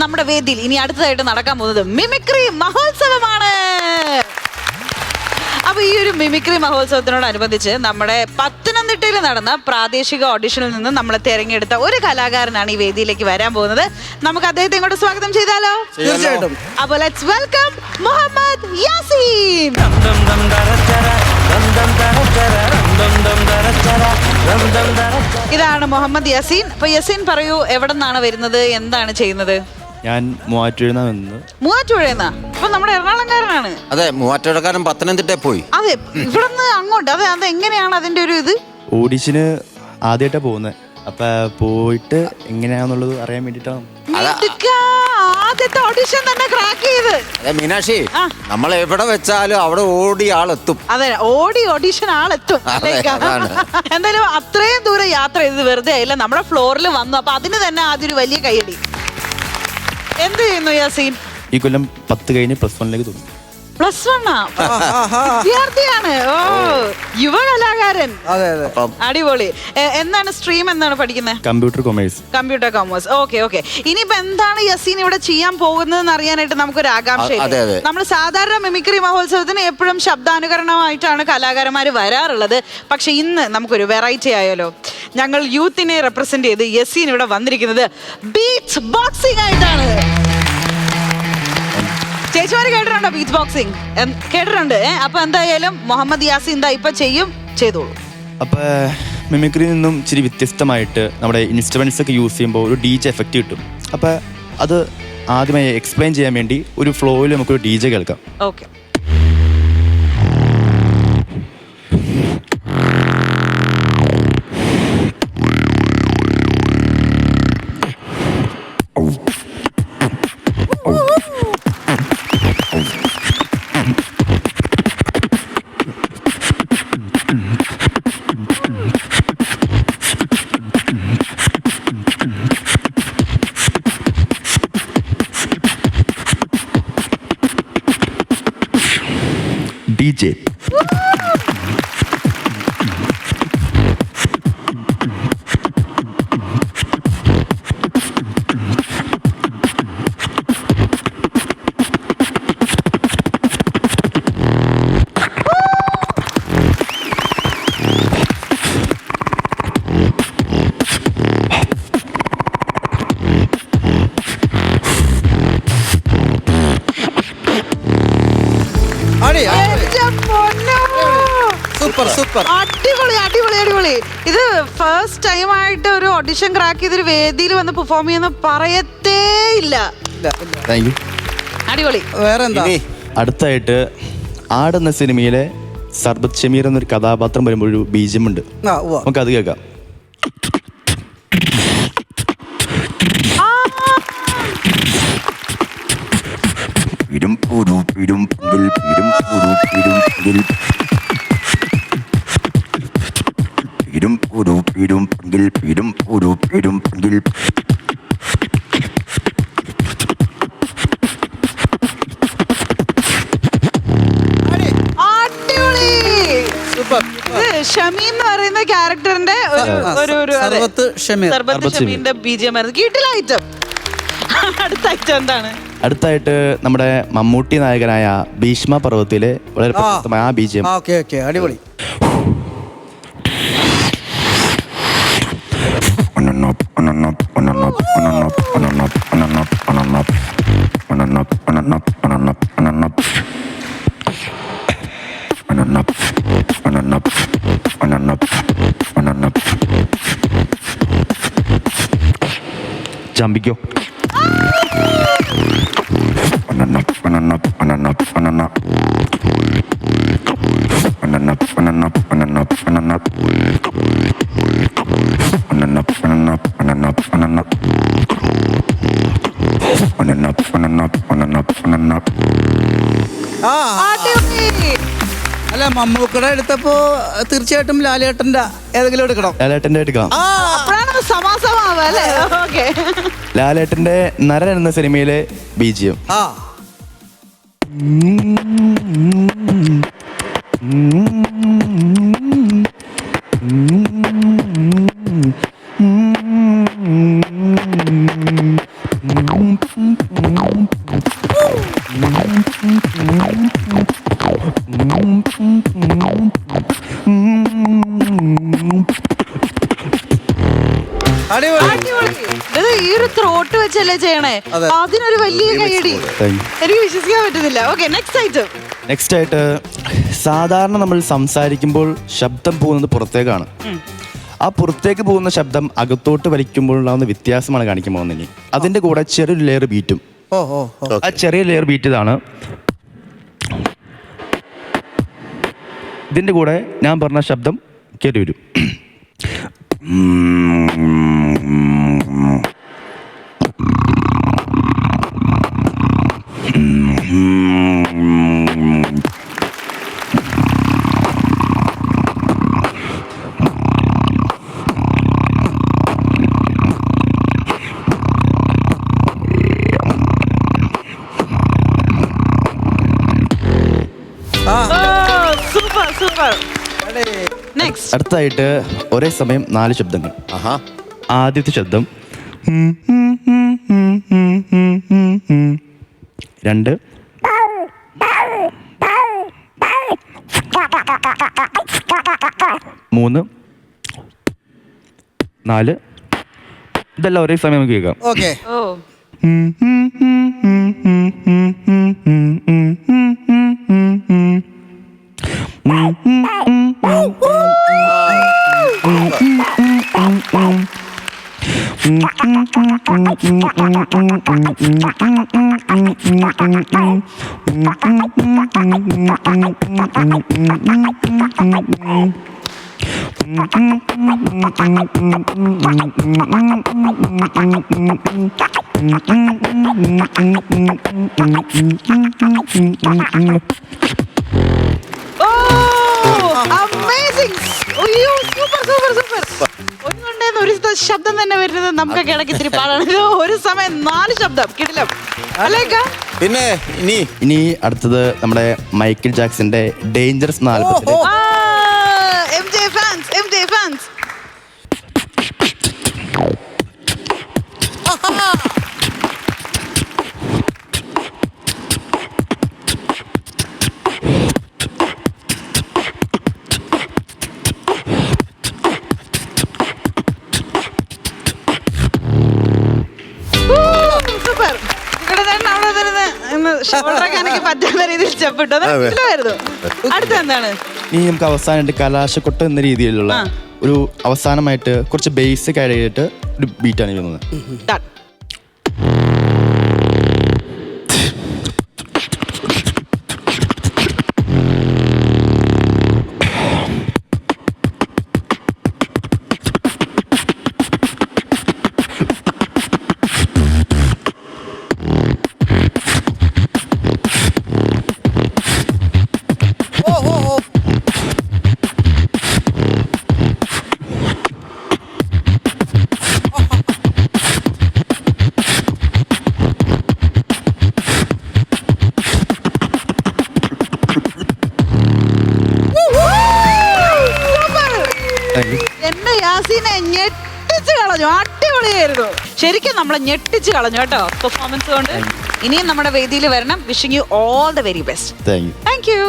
നമ്മുടെ വേദിയിൽ ഇനി അടുത്തതായിട്ട് നടക്കാൻ പോകുന്നത് മിമിക്രി മഹോത്സവമാണ്. അപ്പൊ ഈ ഒരു മിമിക്രി മഹോത്സവത്തിനോടനുബന്ധിച്ച് നമ്മുടെ പത്തനംതിട്ടയിൽ നടന്ന പ്രാദേശിക ഓഡിഷനിൽ നിന്ന് നമ്മൾ തിരഞ്ഞെടുത്ത ഒരു കലാകാരനാണ് ഈ വേദിയിലേക്ക് വരാൻ പോകുന്നത്. നമുക്ക് അദ്ദേഹത്തെ ഇങ്ങോട്ട് സ്വാഗതം ചെയ്താലോ? തീർച്ചയായിട്ടും. അപ്പൊ ലെറ്റ്സ് വെൽക്കം മുഹമ്മദ് യാസീൻ. ഇതാണ് മുഹമ്മദ് യാസീൻ. അപ്പൊ യാസീൻ പറയൂ, എവിടെ നിന്നാണ് വരുന്നത്, എന്താണ് ചെയ്യുന്നത്? ഞാൻ മൂവാറ്റുപുഴന്ന്. മൂവാറ്റുപുഴയെന്നാ? അപ്പൊ നമ്മുടെ എറണാകുളംകാരനാണ്. അതെ, മൂവാറ്റുപുഴക്കാരൻ പത്തനംതിട്ടയിൽ പോയി. അതെ, ഇവിടുന്ന് അങ്ങോട്ട്. അതെ, അതെങ്ങനെയാണ് അതിന്റെ ഒരു ഇത്? ഓഡിഷന് ആദ്യമായിട്ടാണ് പോകുന്നത്. അപ്പൊ പോയിട്ട് എങ്ങനെയാന്നുള്ളത് അറിയാൻ വേണ്ടിട്ടാണ്. ആദ്യത്തെ ഓഡിഷൻ തന്നെ ക്രാക്ക് ചെയ്ത്. അതെ മീനാക്ഷി, നമ്മൾ എവിടെ വെച്ചാലും അവിടെ ഓടി ആളെത്തും. അതെ, ഓടി ഓഡിഷൻ ആളെത്തും. എന്തായാലും അത്രയും ദൂരം യാത്ര ചെയ്ത് വെറുതെ ആയില്ല, നമ്മുടെ ഫ്ലോറിൽ വന്നു. അപ്പൊ അതിന് തന്നെ ആദ്യം ഒരു വലിയ കൈയടി. എന്ത് ചെയ്യുന്നു യാസീൻ? ഈ കൊല്ലം 10 കഴിഞ്ഞ് +1 തോന്നി. +1 വിദ്യാർത്ഥിയാണ്. ഓ, യുവ കലാകാരൻ. അടിപൊളി. എന്താണ് സ്ട്രീം, എന്താണ് പഠിക്കുന്നത്? Computer commerce. Computer commerce. Okay. ഇനിയിപ്പോ എന്താണ് യസീൻ ഇവിടെ ചെയ്യാൻ പോകുന്നതെന്ന് അറിയാനായിട്ട് നമുക്കൊരു ആകാംക്ഷ. നമ്മൾ സാധാരണ മിമിക്രി മഹോത്സവത്തിന് എപ്പോഴും ശബ്ദാനുകരണമായിട്ടാണ് കലാകാരന്മാർ വരാറുള്ളത്. പക്ഷെ ഇന്ന് നമുക്കൊരു വെറൈറ്റി ആയാലോ? ഞങ്ങൾ യൂത്തിനെ റെപ്രസെന്റ് ചെയ്ത് യസീൻ ഇവിടെ വന്നിരിക്കുന്നത് ബീറ്റ് ബോക്സിംഗ് ആയിട്ടാണ്. ചേച്ചിമാര് കേട്ടിട്ടുണ്ടോ ബീറ്റ് ബോക്സിംഗ്? കേട്ടിട്ടുണ്ട്. അപ്പൊ എന്തായാലും മുഹമ്മദ് യാസീൻ ഇപ്പൊ ചെയ്തോളൂ. അപ്പൊ മിമിക്രിയിൽ നിന്നും ഇച്ചിരി വ്യത്യസ്തമായിട്ട് നമ്മുടെ ഇൻസ്ട്രുമെന്റ്സ് ഒക്കെ യൂസ് ചെയ്യുമ്പോൾ ഒരു DJ എഫക്റ്റ് കിട്ടും. അപ്പൊ അത് ആദ്യമായി എക്സ്പ്ലെയിൻ ചെയ്യാൻ വേണ്ടി ഒരു ഫ്ലോയിൽ നമുക്കൊരു DJ കേൾക്കാം. ഓക്കെ. DJ. അടിപൊളി. ഇത് ഫസ്റ്റ് ടൈം ആയിട്ട് ഒരു ഓഡിഷൻ ക്രാക്ക് ചെയ്തൊരു വേദിയിൽ വന്ന് പെർഫോം ചെയ്യുന്ന പറയത്തേ ഇല്ല. അടിപൊളി. വേറെ എന്താ? അടുത്തായിട്ട് ആട് എന്ന സിനിമയിലെ സർബത്ത് ഷമീർ എന്നൊരു കഥാപാത്രം വരുമ്പോൾ ഒരു ബീജം ഉണ്ട്. നമുക്ക് അത് കേൾക്കാം. ഷമീം എന്ന് പറയുന്ന ക്യാരക്ടറിന്റെ സർബത്ത് ഷമീറിന്റെ BGM ആയിരുന്നു. കിട്ടില്ല ഐറ്റം. അടുത്ത ഐറ്റം എന്താണ്? അടുത്തായിട്ട് നമ്മുടെ മമ്മൂട്ടി നായകനായ ഭീഷ്മ പർവ്വത്തിലെ വളരെ പ്രശസ്തമായ ആ BGM. അടിപൊളി. ചമ്പിക്കോ. അല്ല, മമ്മൂക്കടെ എടുത്തപ്പോ തീർച്ചയായിട്ടും ലാലേട്ടന്റെ ഏതെങ്കിലും എടുക്കണം. ലാലേട്ടന്റെ എടുക്കാം. ലാലേട്ടന്റെ നരൻ എന്ന സിനിമയിലെ BGM. അടിപൊളി. അടിപൊളി. ഇത് ഈ ഒരു ത്രോട്ട് വെച്ചല്ലേ ചെയ്യണേ, അതെ. അതിനൊരു വലിയ കൈയടി. Thank you. എനിക്ക് വിശ്വസിക്കാൻ പറ്റുന്നില്ല. Okay, next item. നെക്സ്റ്റ് ആയിട്ട് സാധാരണ നമ്മൾ സംസാരിക്കുമ്പോൾ ശബ്ദം പോകുന്നത് പുറത്തേക്കാണ്. ആ പുറത്തേക്ക് പോകുന്ന ശബ്ദം അകത്തോട്ട് വലിക്കുമ്പോൾ ഉണ്ടാകുന്ന വ്യത്യാസമാണ് കാണിക്കാൻ പോകുന്നത്. അതിൻ്റെ കൂടെ ചെറിയൊരു ലെയർ ബീറ്റും. ഓ ഓ ഓ. ആ ചെറിയ ലെയർ ബീറ്റ് ഇതാണ്. ഇതിൻ്റെ കൂടെ ഞാൻ പറഞ്ഞ ശബ്ദം കയറി വരും. Super super. നെക്സ്റ്റ്. അടുത്തായിട്ട് ഒരേ സമയം 4 ശബ്ദങ്ങൾ. ആദ്യത്തെ ശബ്ദം 2, 3, 4. ഇതെല്ലാം ഒരേ സമയം നമുക്ക് കേൾക്കാം. ഓക്കെ. ഓ, amazing. അയ്യോ, സൂപ്പർ സൂപ്പർ സൂപ്പർ. ഒന്നുകൊണ്ടേന്ന് ഒരു ശബ്ദം തന്നെ വരുന്നത് നമുക്കൊക്കെ ഇടയ്ക്ക് ഇത്തിരി പാടാണ്. ഇത് ഒരു സമയം 4 ശബ്ദം കിടിലം അല്ലേക്കാ? പിന്നെ ഇനി അടുത്തത് നമ്മുടെ മൈക്കിൾ ജാക്സന്റെ ഡേഞ്ചറസ് 40. MJ fans. സൂപ്പർ. ഇവിടെ തന്നെ അവിടെ തന്നെ ഷോൾഡറൊക്കെ എനിക്ക് പറ്റുന്ന രീതിയിൽ ചെപ്പിട്ടു. അതായിരുന്നു. അടുത്ത എന്താണ്? ഇനി നമുക്ക് അവസാനമായിട്ട് കലാശക്കൊട്ട് എന്ന രീതിയിലുള്ള ഒരു അവസാനമായിട്ട് കുറച്ച് ബേസിക് ആയിട്ട് ഒരു ബീറ്റാണ് വരുന്നത്. Done. എന്റെ യാസീനെ ഞെട്ടിച്ച് കളഞ്ഞു. അടിപൊളിയായിരുന്നു. ശരിക്കും നമ്മളെ ഞെട്ടിച്ച് കളഞ്ഞു കേട്ടോ പെർഫോമൻസ് കൊണ്ട്. ഇനിയും നമ്മുടെ വേദിയിൽ വരണം. Wishing you all the very best. Thank you. Thank you.